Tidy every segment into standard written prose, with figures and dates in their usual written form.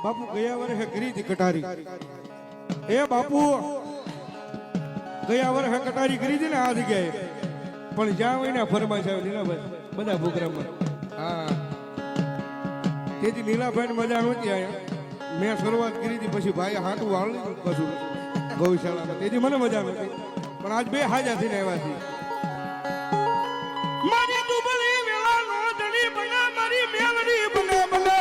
બાપુ ગયા વર્ષે કરી હતી કટારી એ બાપુ ગયા વર્ષે કટારી કરી હતી ને આ જગ્યાએ પણ જ્યાં હોય ને ફરમાઈશ આવે નીલાભાઈ બધા પ્રોગ્રામમાં હા તેથી નીલાભાઈ મજા નહોતી અહીંયા મેં શરૂઆત કરી હતી પછી ભાઈ હાટું વાળું કશું ગૌશાળામાં તેથી મને મજા નહોતી પણ આજ બે હાજા થઈને આવ્યા છે મારી ડુબળી વેળા નો ધણી બના મારી મેલડી બને બને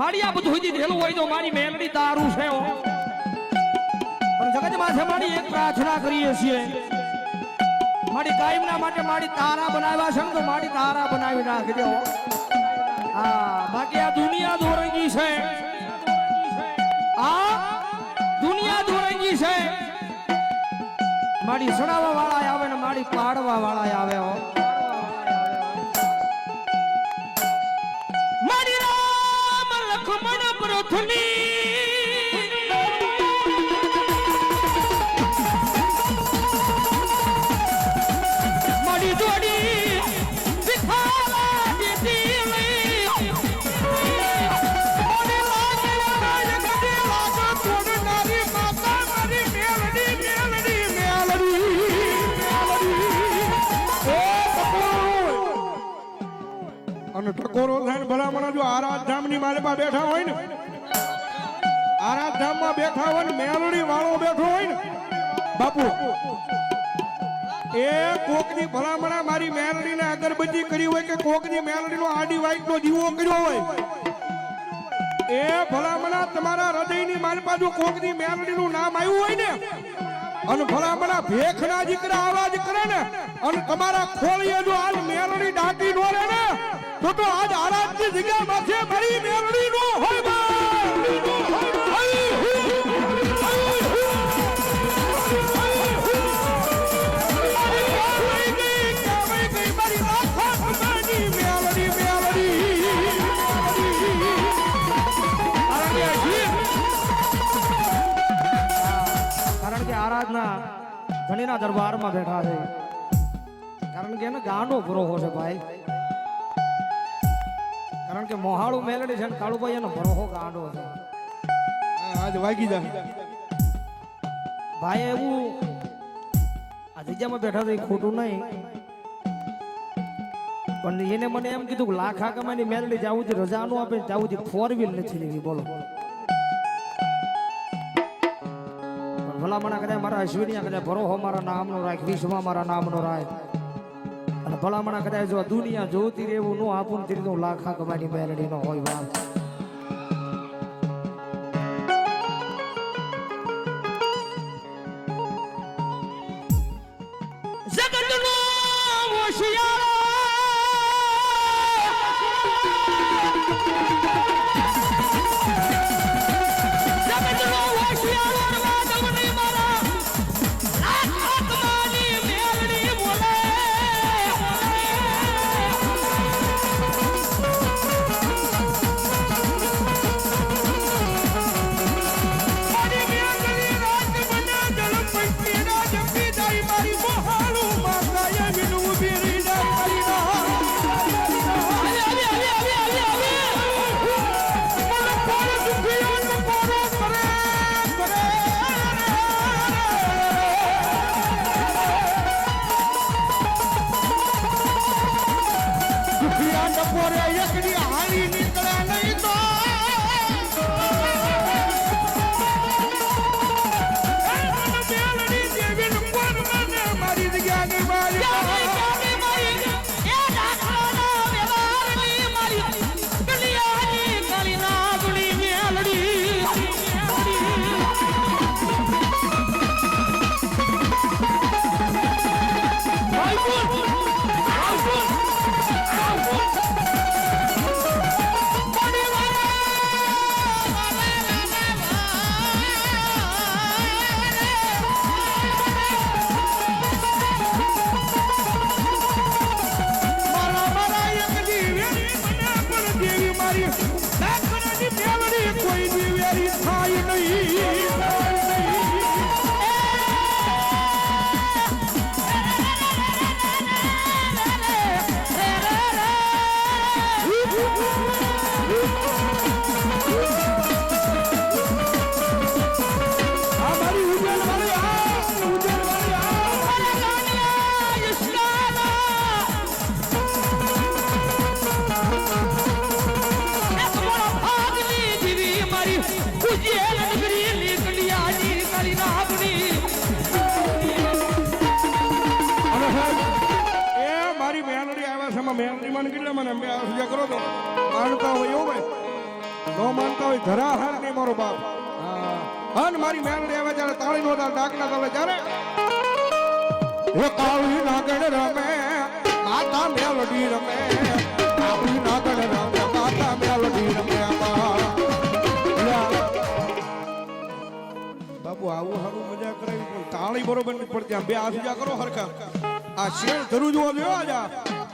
મારી બધું ઢેલું હોય તો મારી મેલડી તારું છે પણ જગતમાં છે મારી એક પ્રાર્થના કરીએ છીએ મારી કાયમના માટે મારી તારા બનાવ્યા છે ને તો મારી તારા બનાવી નાખી દો હા બાકી આ દુનિયા દોરંગી છે આ દુનિયા દોરંગી છે મારી સડાવા વાળા આવે ને મારી પાડવા વાળા આવે હો લખમણ પ્રથની મડી દોડી વિખાલા દીધી અને ટકોરો થઈને ભલામણ જો આરાધ ધામની માલપા બેઠા હોય ને આરાધ ધામમાં બેઠા હોય ને મેલડી વાળો બેઠો હોય ને બાપુ એ કોકની ભલામણ મારી મેલડીને અગરબત્તી કરી હોય કે કોકની મેલડીનો આડી વાઈટનો દીવો કર્યો હોય એ ભલામણ તમારા હૃદયની માલપા જો કોકની મેલડીનું નામ આવ્યું હોય ને અને ભલામણ ભેખના દીકરા આવાજ કરે ને અને તમારા ખોળીએ જો આજ મેલડી ડાકી ડોરે ને તો આજ આરાધની જગ્યામાં છે મારી મેલડી નો હોય કારણ કે આરાધના ધણીના દરબારમાં બેઠા છે કારણ કે એને ગાંડો ભરોહો છે ભાઈ કારણ કે મોહાળું મેલડી છે ને કાળુભાઈ એનો ભરોહો ગાંડો છે આજ વાગી જાય ભાઈ એવું આ જગ્યામાં બેઠા તો ખોટું નહીં પણ એને મને એમ કીધું કે લાખા કમાની મેલડી જાવું થી રજા નું આપે જાવું થી 4 વ્હીલ નથી લેવી બોલો પણ ભલામણા કદાચ મારા અશ્વિની કદાચ ભરોહો મારા નામનો રાખ વિશ્વમાં મારા નામનો રાખ અને ભલામણા કદાચ જો દુનિયા જોતી રહેવું નો આપું તીરી તો લાખા કમાની મેલડી નો હોય વાત જગતનો હોશિયાર બપોરે એકડી હારી નીકળે નહીં તો મેલડી દેવી કોણ મને મારી જગ્યાની મારી કોઈ દિવેરી થાય નહીં મેલડી મને કેટલા મને બે સુજા કરો તો માનતા હોય એવું ભાઈ નો માનતા હોય ધરા હાર નહીં મારો બાપ હા મારી મેલડી આવે ત્યારે તાળી નો ડાકના ચાલે ત્યારે એ કાળી નાગણ રમે માતા મેલડી રમે કાળી નાગણ રમે માતા મેલડી રમે બાપુ આવું સારું મજા કરાવી પણ તાળી બરોબર નથી પડતી આમ બે આ સુજા કરો હરખા આ શેર ધરું જોવા જોયો આજા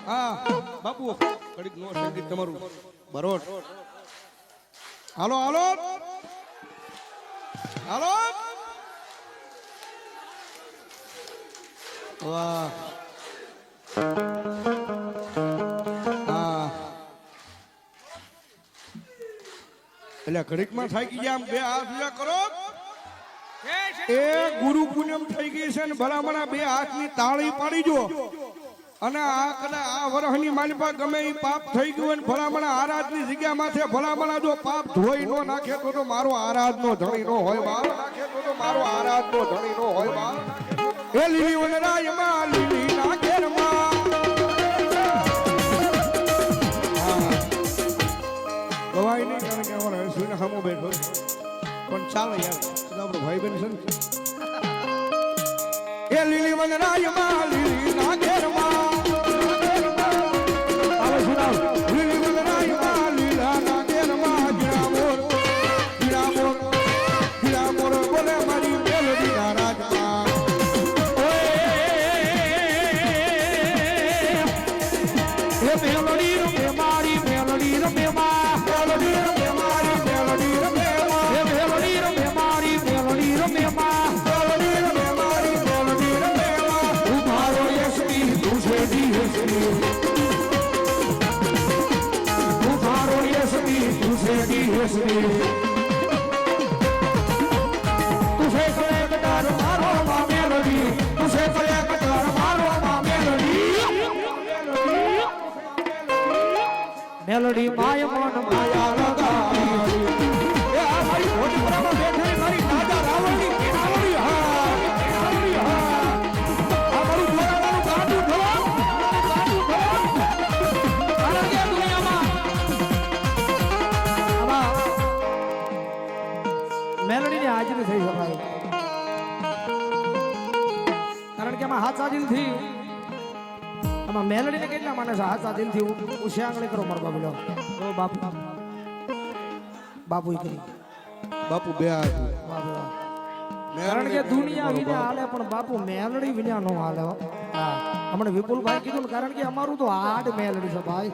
હા બાપુ કડીક નો સંગીત તમારું બરોબર હાલો હાલો હાલો વાહ હા એટલે ઘડીકમાં થાકી ગયા બે હાથ બીજા કરો એ ગુરુ પૂનમ થઈ ગઈ છે ને ભલામણા બે હાથની તાળી પાડી જો અને આ કદાચ આ વરહની માલિપા ગમે એ પાપ થઈ ગયું હોય ભલામણા આરાધની જગ્યામાં છે ભલામણા જો પાપ ધોઈ નો નાખે તો મારો આરાધ નો ધણી નો હોય બાપ નાખે તો મારો આરાધ નો ધણી નો હોય બાપ એ લીલી વનરાય માં લીલી ના ઘેર માં ગવાય નહીં કારણ કે અમારે સુઈને સામો બેઠો પણ ચાલો યાર આપણો ભાઈ બહેન છે એ લીલી વનરાય માં લીલી ના ઘેર માં મેલડી માય મન માયા લગાડી એ આ મારી ભોજી પરામાં બેઠી મારી રાજા રાવણની કેનાવડી હા આ મારું જોરાવાનું કાઢું ધો અરે કે દુનિયામાં આમાં મેલડીની હાજરી થઈ શકાય કારણ કે આમાં હાચા દિલથી આમાં મેલડીને કેટલા માને છે હાચા દિલથી ઉશે આંગળી કરો મારો બાબુ લો બાપુ બાપુ કરી બાપુ બે બાપુ કારણ કે દુનિયા વિના હાલે પણ બાપુ મેલડી વિના નો હાલે હા હમણાં વિપુલભાઈ કીધું ને કારણ કે અમારું તો હાડ મેલડી છે ભાઈ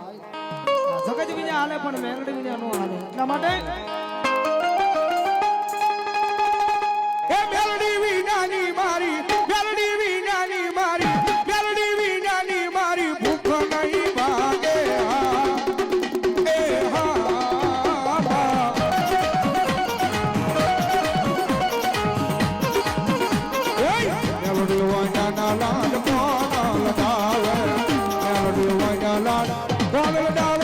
જગત વિના હાલે પણ મેલડી વિના નો હાલે એટલા માટે એ મેલડી વિનાની મારી મેલડી વિનાની મારી મેલડી વિનાની મારી ભૂખ નહીં ભાગે એ હા મેલડી વાના લાલ કોણ લગાવે મેલડી વાના લાલ કોણ લગાવે